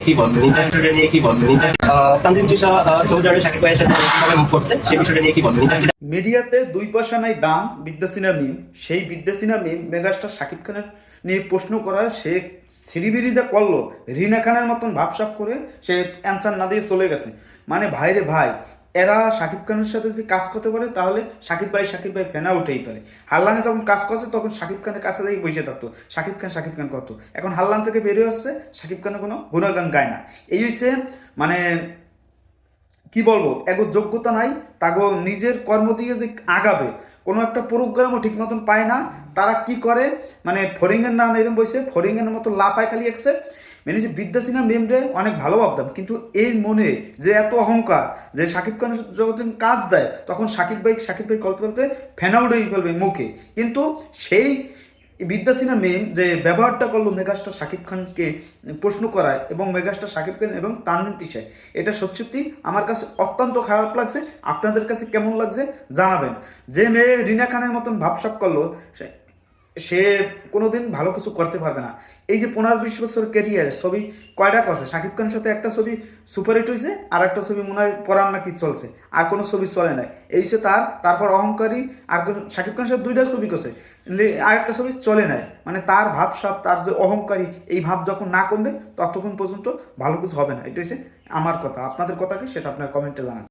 কি বলবেন ইন্টারভিউটা নিয়ে কি বলবেন তানজিম তিশা সৌদি আরবে শাকিব ভাইয়ের সাথে কিভাবে মুভ করছে সেই বিষয়টা নিয়ে কি বলবেন মিডিয়াতে দুই পয়সা নাই দাম বিদ্যাসিনা মিম, সেই বিদ্যাসিনা মিম মেগাস্টার শাকিব খানের নিয়ে প্রশ্ন করা, সে সিরিবিরি যা করলো রিনা খানের মতন ভাবসাব করে সে অ্যান্সার না দিয়ে চলে গেছে। মানে ভাই রে ভাই, এরা শাকিব খানের সাথে যদি কাজ করতে পারে তাহলে সাকিব ভাই ফেনা উঠেই পারে। হাল্লানে যখন কাজ করছে তখন শাকিব খানের কাছে থেকে বসে থাকতো, শাকিব খান করতো। এখন হাল্লান থেকে বেরিয়ে আসছে, শাকিব খানের কোনো গুণগান গায় না। এই হচ্ছে মানে কি বলবো, এগো যোগ্যতা নাই, তাগো নিজের কর্ম দিয়ে যে আগাবে কোনো একটা প্রোগ্রামও ঠিক মতন পায় না। তারা কি করে, মানে ফরিংয়ের নাম এরম বসে ফরিংয়ের মতো লাফায় খালি একসে মানে যে বিদ্যাসিনা মেমরে অনেক ভালো ভাবতাম, কিন্তু এই মনে যে এত অহংকার যে শাকিব খান যখন কাজ দেয় তখন শাকিব ভাই বলতে বলতে ফেনা উঠেই ফেলবে মুখে। কিন্তু সেই বিদ্যাসিনা মেম যে ব্যবহারটা করলো মেগাস্টার শাকিব খানকে প্রশ্ন করায় এবং মেগাস্টার শাকিব খান এবং তানজিম তিশায়, এটা সত্যি আমার কাছে অত্যন্ত খারাপ লাগছে। আপনাদের কাছে কেমন লাগছে জানাবেন। যে মেয়ে রিনা খানের মতন ভাবসাব করলো সে কোনোদিন ভালো কিছু করতে পারবে না। এই যে 15-20 বছর ক্যারিয়ার ছবি কয়টা করছে, শাকিব খানের সাথে একটা ছবি সুপারহিট হয়েছে, আর একটা ছবি মনে হয় পরাণ নাকি চলছে, আর কোনো ছবি চলে নাই। এই সে তারপর অহংকারী আর শাকিব খানের সাথে 2টা ছবি করছে, আর একটা ছবি চলে নাই। মানে তার ভাবসাব, তার যে অহংকারী এই ভাব যখন না কমবে ততক্ষণ পর্যন্ত ভালো কিছু হবে না। এটা হচ্ছে আমার কথা। আপনাদের কথা কি সেটা আপনার কমেন্টে জানান।